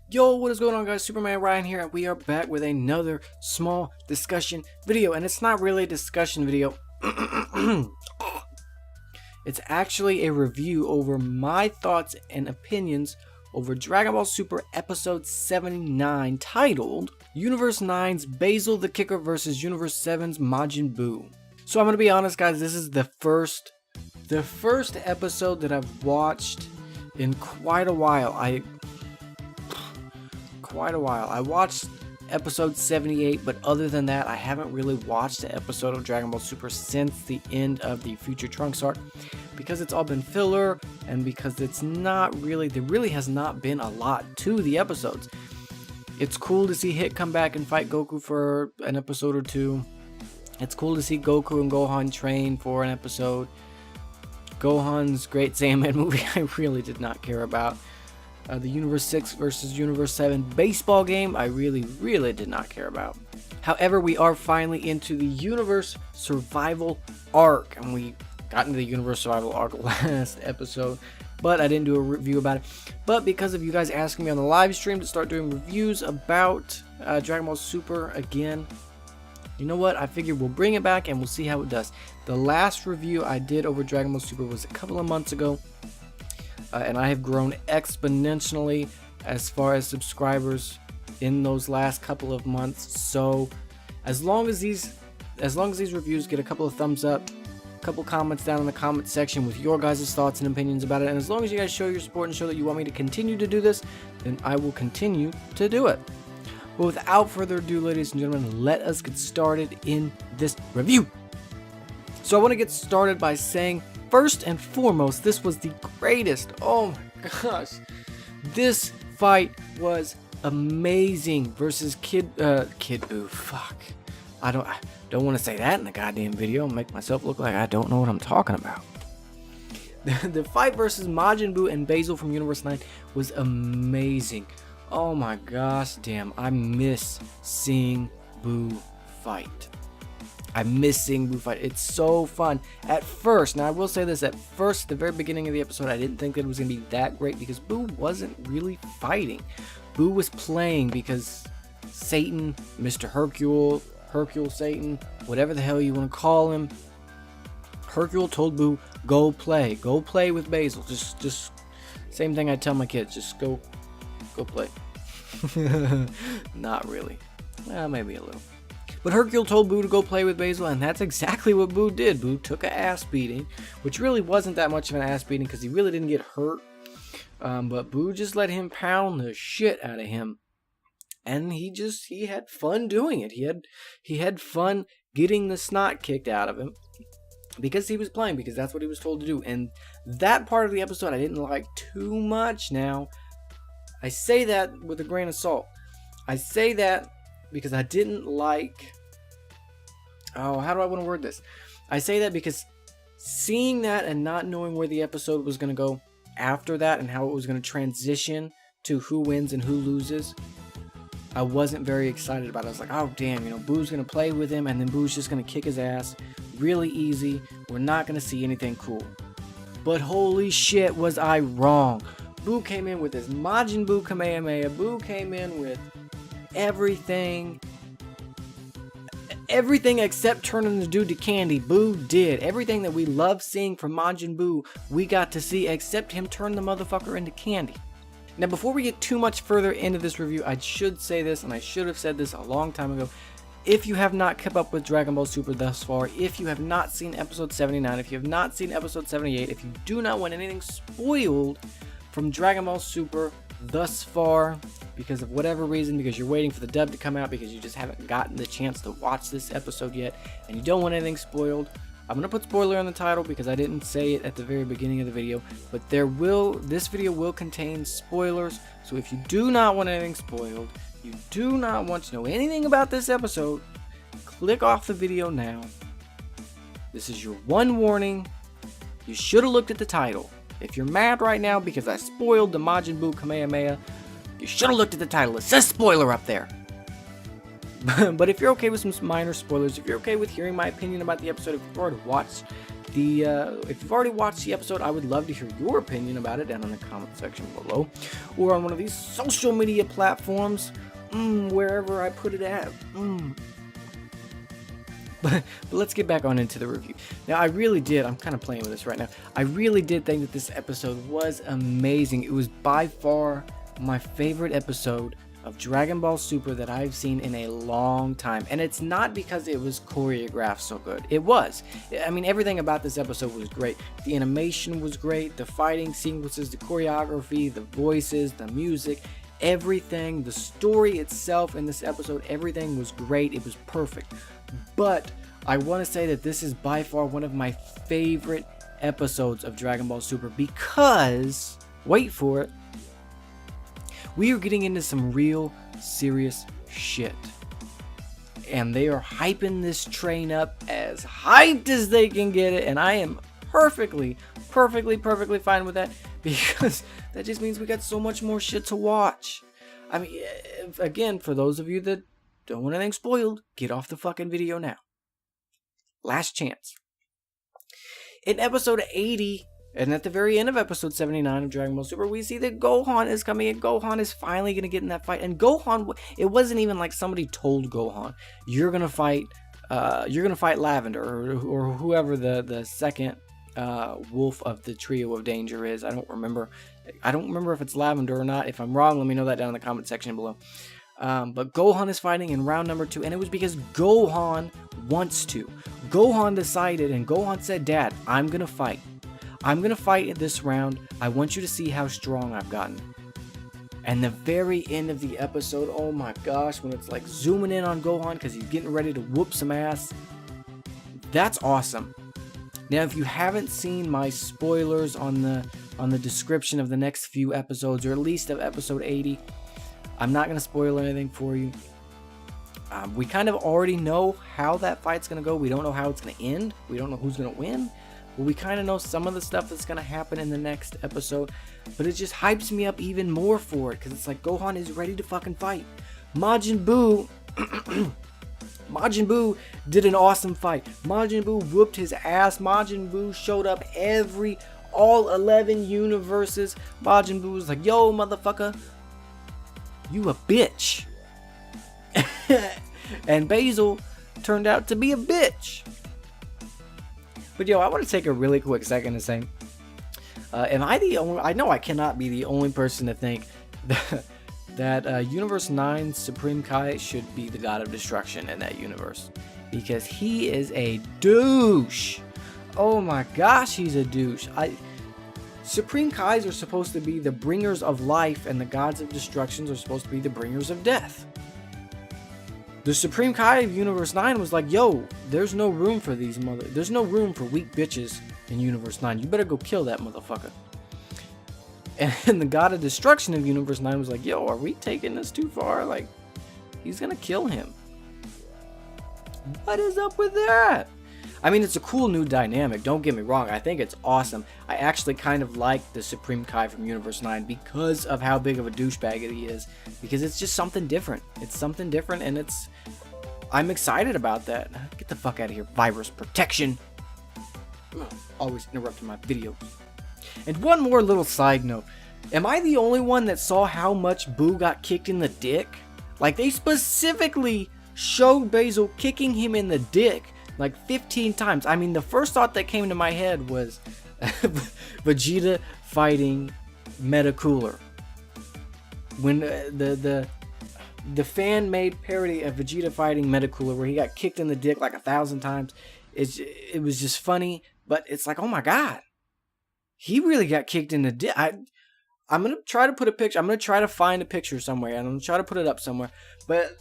Yo, what is going on, guys? SupermanRion here, and we are back with another small discussion video. And it's not really a discussion video. It's actually a review over my thoughts and opinions over Dragon Ball Super Episode 79, titled Universe 9's Basil the Kicker versus Universe 7's Majin Buu. So I'm gonna be honest, guys. This is the first episode that I've watched in quite a while. I watched episode 78, but other than that, I haven't really watched an episode of Dragon Ball Super since the end of the Future Trunks arc, because it's all been filler, and because there really has not been a lot to the episodes. It's cool to see Hit come back and fight Goku for an episode or two. It's cool to see Goku and Gohan train for an episode. Gohan's Great Saiyaman movie I really did not care about. The Universe 6 versus Universe 7 baseball game I really did not care about. However, we are finally into the Universe Survival arc, and we got into the Universe Survival arc last episode, but I didn't do a review about it. But because of you guys asking me on the live stream to start doing reviews about Dragon Ball Super again, you know what? I figured we'll bring it back and we'll see how it does. The last review I did over Dragon Ball Super was a couple of months ago. And I have grown exponentially as far as subscribers in those last couple of months. So as long as these reviews get a couple of thumbs up, a couple comments down in the comment section with your guys' thoughts and opinions about it, and as long as you guys show your support and show that you want me to continue to do this, then I will continue to do it. But without further ado, ladies and gentlemen, let us get started in this review. So I want to get started by saying, first and foremost, this was the greatest. Oh my gosh. This fight was amazing versus Kid Buu. Fuck. I don't want to say that in the goddamn video and make myself look like I don't know what I'm talking about. The fight versus Majin Buu and Basil from Universe 9 was amazing. Oh my gosh, damn. I miss seeing Buu fight. I miss seeing Buu fight. It's so fun. At first, now I will say this, at first, at the very beginning of the episode, I didn't think that it was going to be that great because Buu wasn't really fighting. Buu was playing because Satan, Mr. Hercule Satan, whatever the hell you want to call him, Hercule told Buu, go play with Basil. Just same thing I tell my kids, just go play. Not really. Well, maybe a little. But Hercule told Buu to go play with Basil, and that's exactly what Buu did. Buu took an ass beating, which really wasn't that much of an ass beating because he really didn't get hurt. But Buu just let him pound the shit out of him. And he had fun doing it. He had fun getting the snot kicked out of him because he was playing, because that's what he was told to do. And that part of the episode I didn't like too much. Now, I say that with a grain of salt. I say that because I didn't like... Oh, how do I want to word this? I say that because seeing that and not knowing where the episode was going to go after that and how it was going to transition to who wins and who loses, I wasn't very excited about it. I was like, oh damn, Boo's going to play with him and then Boo's just going to kick his ass really easy. We're not going to see anything cool. But holy shit, was I wrong. Buu came in with his Majin Buu Kamehameha. Buu came in with everything except turning the dude to candy. Buu did everything that we love seeing from Majin Buu. We got to see, except him turn the motherfucker into candy. Now, before we get too much further into this review, I should say this, and I should have said this a long time ago. If you have not kept up with Dragon Ball Super thus far, if you have not seen episode 79, if you have not seen episode 78, if you do not want anything spoiled from Dragon Ball Super thus far, because of whatever reason, because you're waiting for the dub to come out, because you just haven't gotten the chance to watch this episode yet, and you don't want anything spoiled, I'm going to put spoiler on the title because I didn't say it at the very beginning of the video, but this video will contain spoilers. So if you do not want anything spoiled, you do not want to know anything about this episode, click off the video now. This is your one warning. You should have looked at the title. If you're mad right now because I spoiled the Majin Buu Kamehameha, you should have looked at the title. It says spoiler up there. But if you're okay with some minor spoilers, if you're okay with hearing my opinion about the episode, if you've already watched If you've already watched the episode, I would love to hear your opinion about it down in the comment section below, or on one of these social media platforms, wherever I put it at. But let's get back on into the review. Now, I really did, I'm kind of playing with this right now, I really did think that this episode was amazing. It was by far my favorite episode of Dragon Ball Super that I've seen in a long time. And it's not because it was choreographed so good. It was. I mean, everything about this episode was great. The animation was great, the fighting sequences, the choreography, the voices, the music, everything, the story itself in this episode, everything was great. It was perfect. But I want to say that this is by far one of my favorite episodes of Dragon Ball Super because, wait for it, we are getting into some real serious shit. And they are hyping this train up as hyped as they can get it. And I am perfectly fine with that, because that just means we got so much more shit to watch. I mean, again, for those of you that don't want anything spoiled, get off the fucking video now. Last chance. In episode 80, and at the very end of episode 79 of Dragon Ball Super, we see that Gohan is coming, and Gohan is finally going to get in that fight. And Gohan, it wasn't even like somebody told Gohan, you're going to fight Lavender, or whoever the second wolf of the trio of danger is. I don't remember if it's Lavender or not. If I'm wrong, let me know that down in the comment section below. But Gohan is fighting in round number 2, and it was because Gohan wants to. Gohan decided, and Gohan said, Dad, I'm going to fight. I'm going to fight in this round. I want you to see how strong I've gotten. And the very end of the episode, oh my gosh, when it's like zooming in on Gohan because he's getting ready to whoop some ass. That's awesome. Now, if you haven't seen my spoilers on the description of the next few episodes, or at least of episode 80, I'm not going to spoil anything for you. We kind of already know how that fight's going to go. We don't know how it's going to end. We don't know who's going to win. But we kind of know some of the stuff that's going to happen in the next episode. But it just hypes me up even more for it, because it's like Gohan is ready to fucking fight. Majin Buu Majin Buu did an awesome fight. Majin Buu whooped his ass. Majin Buu showed up all 11 universes. Majin Buu was like, yo, motherfucker, you a bitch. And Basil turned out to be a bitch. But yo, I want to take a really quick second to say, am I the only? I know I cannot be the only person to think that Universe 9's Supreme Kai should be the God of Destruction in that universe, because he is a douche. Oh my gosh, he's a douche. Supreme Kais are supposed to be the bringers of life, and the gods of destructions are supposed to be the bringers of death. The Supreme Kai of Universe 9 was like, yo, there's no room for there's no room for weak bitches in Universe 9. You better go kill that motherfucker. And the God of Destruction of Universe 9 was like, yo, are we taking this too far? Like, he's gonna kill him. What is up with that? I mean, it's a cool new dynamic, don't get me wrong. I think it's awesome. I actually kind of like the Supreme Kai from Universe 9 because of how big of a douchebag he is. Because it's just something different. It's something different, and I'm excited about that. Get the fuck out of here, virus protection. Always interrupting my videos. And one more little side note. Am I the only one that saw how much Boo got kicked in the dick? Like, they specifically showed Basil kicking him in the dick like 15 times. I mean, the first thought that came to my head was Vegeta fighting Metacooler. When the fan-made parody of Vegeta fighting Metacooler, where he got kicked in the dick like 1,000 times, it was just funny. But it's like, oh my god, he really got kicked in the dick. I'm gonna try to put a picture. I'm gonna try to find a picture somewhere, and I'm gonna try to put it up somewhere. But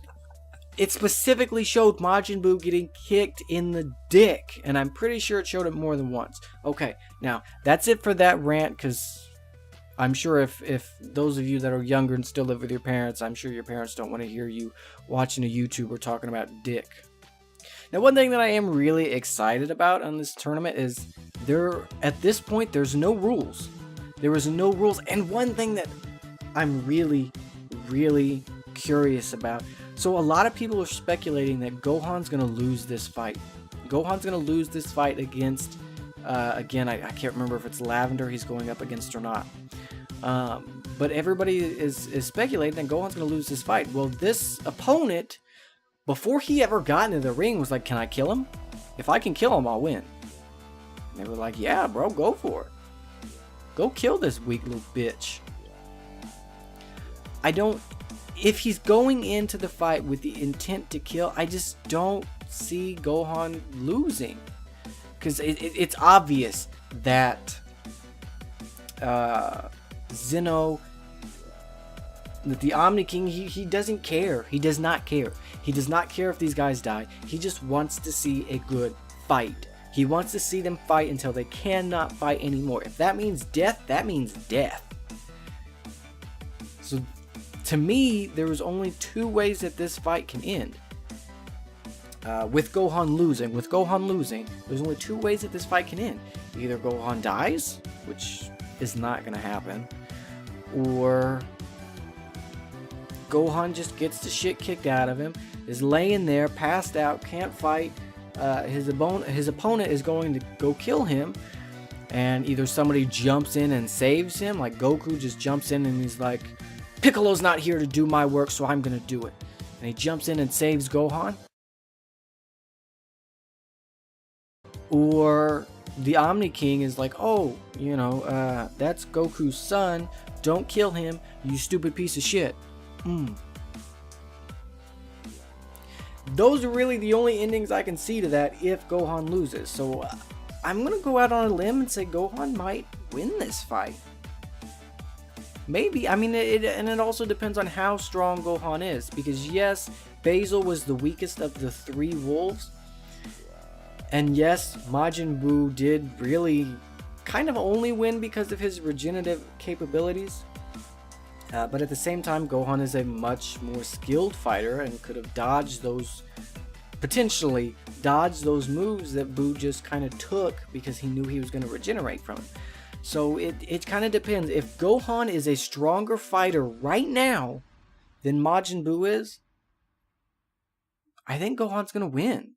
it specifically showed Majin Buu getting kicked in the dick, and I'm pretty sure it showed it more than once. Okay, now that's it for that rant, because I'm sure if those of you that are younger and still live with your parents, I'm sure your parents don't want to hear you watching a YouTuber talking about dick. Now, one thing that I am really excited about on this tournament is at this point, there's no rules. There was no rules, and one thing that I'm really, really curious about. So a lot of people are speculating that Gohan's going to lose this fight. Gohan's going to lose this fight against Again, I can't remember if it's Lavender he's going up against or not. But everybody is speculating that Gohan's going to lose this fight. Well, this opponent, before he ever got into the ring, was like, can I kill him? If I can kill him, I'll win. And they were like, yeah, bro, go for it. Go kill this weak little bitch. If he's going into the fight with the intent to kill, I just don't see Gohan losing. Because it's obvious that Zeno, that the Omni King, he doesn't care. He does not care. He does not care if these guys die. He just wants to see a good fight. He wants to see them fight until they cannot fight anymore. If that means death, that means death. So, to me, there was only two ways that this fight can end. With Gohan losing, there's only two ways that this fight can end. Either Gohan dies, which is not going to happen, or Gohan just gets the shit kicked out of him, is laying there, passed out, can't fight. His opponent is going to go kill him, and either somebody jumps in and saves him, like Goku just jumps in and he's like, Piccolo's not here to do my work, so I'm going to do it. And he jumps in and saves Gohan. Or the Omni King is like, oh, that's Goku's son. Don't kill him, you stupid piece of shit. Those are really the only endings I can see to that if Gohan loses. So I'm going to go out on a limb and say Gohan might win this fight. Maybe. I mean, it also depends on how strong Gohan is. Because yes, Basil was the weakest of the three wolves. And yes, Majin Buu did really kind of only win because of his regenerative capabilities. But at the same time, Gohan is a much more skilled fighter and could have potentially dodged those moves that Buu just kind of took because he knew he was going to regenerate from it. So it kind of depends. If Gohan is a stronger fighter right now than Majin Buu is, I think Gohan's going to win.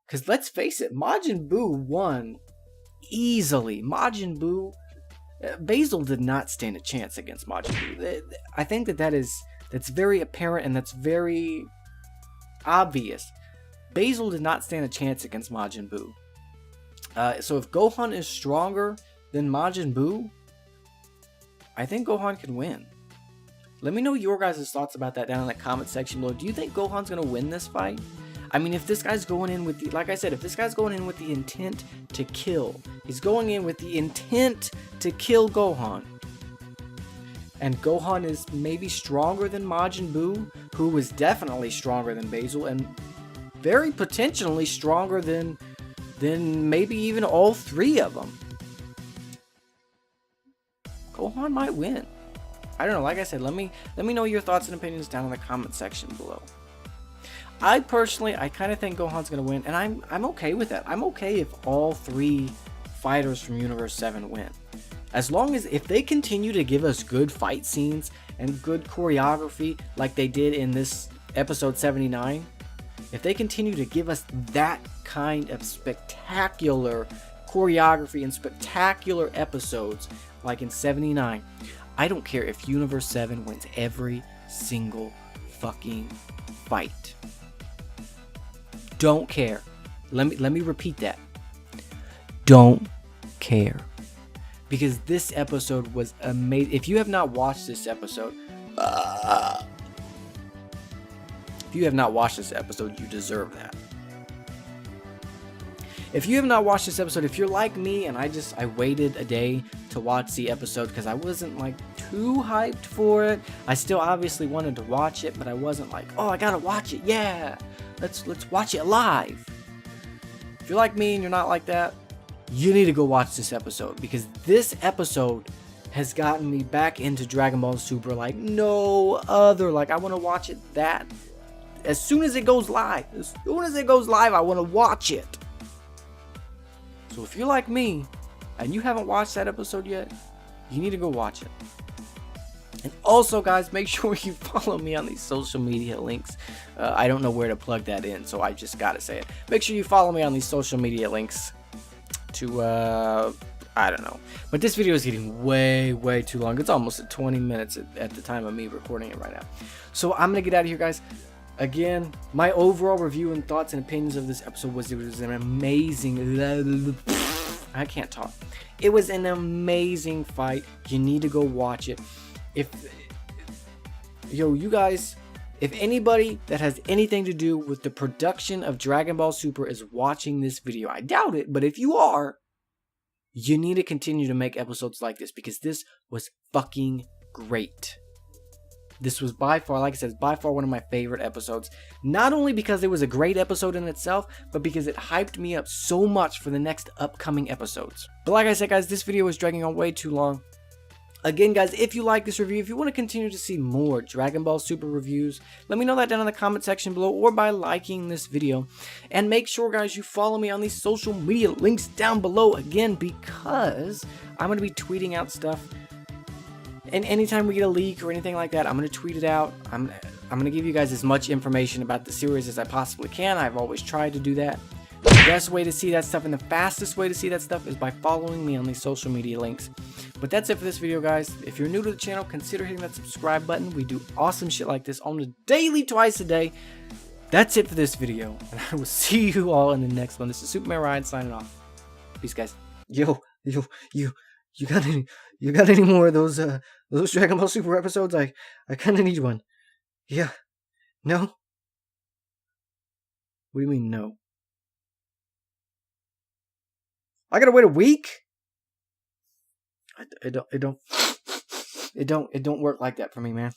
Because let's face it, Majin Buu won easily. Majin Buu, Basil did not stand a chance against Majin Buu. I think that's very apparent and that's very obvious. Basil did not stand a chance against Majin Buu. So if Gohan is stronger than Majin Buu, I think Gohan can win. Let me know your guys' thoughts about that down in the comment section below. Do you think Gohan's going to win this fight? I mean, if this guy's going in with the, like I said, if this guy's going in with the intent to kill, he's going in with the intent to kill Gohan. And Gohan is maybe stronger than Majin Buu, who was definitely stronger than Basil, and very potentially stronger than maybe even all three of them. Gohan might win. I don't know, like I said, let me know your thoughts and opinions down in the comment section below. I kind of think Gohan's going to win, and I'm okay with that. I'm okay if all three fighters from Universe 7 win. As long as, if they continue to give us good fight scenes and good choreography like they did in this episode 79, if they continue to give us that kind of spectacular choreography and spectacular episodes like in 79, I don't care if Universe 7 wins every single fucking fight. Don't care. Let me repeat that. Don't care. Because this episode was amazing. If you have not watched this episode, you deserve that. If you have not watched this episode, if you're like me and I waited a day to watch the episode because I wasn't like too hyped for it. I still obviously wanted to watch it, but I wasn't like, oh, I gotta watch it. Yeah, let's watch it live. If you're like me and you're not like that, you need to go watch this episode, because this episode has gotten me back into Dragonball Super like no other. Like, I want to watch it as soon as it goes live. As soon as it goes live, I want to watch it. So if you're like me and you haven't watched that episode yet, you need to go watch it. And also, guys, make sure you follow me on these social media links. I don't know where to plug that in, so I just gotta say it. Make sure you follow me on these social media links. to I don't know. But this video is getting way too long. It's almost at 20 minutes at the time of me recording it right now. So I'm gonna get out of here, guys. Again, my overall review and thoughts and opinions of this episode was it was an amazing. I can't talk. It was an amazing fight. You need to go watch it. You guys, if anybody that has anything to do with the production of Dragon Ball Super is watching this video, I doubt it, but if you are, you need to continue to make episodes like this because this was fucking great. This was by far, like I said, by far one of my favorite episodes. Not only because it was a great episode in itself, but because it hyped me up so much for the next upcoming episodes. But like I said, guys, this video was dragging on way too long. Again, guys, if you like this review, if you want to continue to see more Dragon Ball Super reviews, let me know that down in the comment section below or by liking this video. And make sure, guys, you follow me on these social media links down below again because I'm going to be tweeting out stuff. And anytime we get a leak or anything like that, I'm going to tweet it out. I'm going to give you guys as much information about the series as I possibly can. I've always tried to do that. The best way to see that stuff and the fastest way to see that stuff is by following me on these social media links. But that's it for this video, guys. If you're new to the channel, consider hitting that subscribe button. We do awesome shit like this on the daily, twice a day. That's it for this video, and I will see you all in the next one. This is SupermanRion signing off. Peace, guys. You got any more of those Dragon Ball Super episodes? I kind of need one. Yeah. No? What do you mean no? I gotta wait a week? It don't work like that for me, man.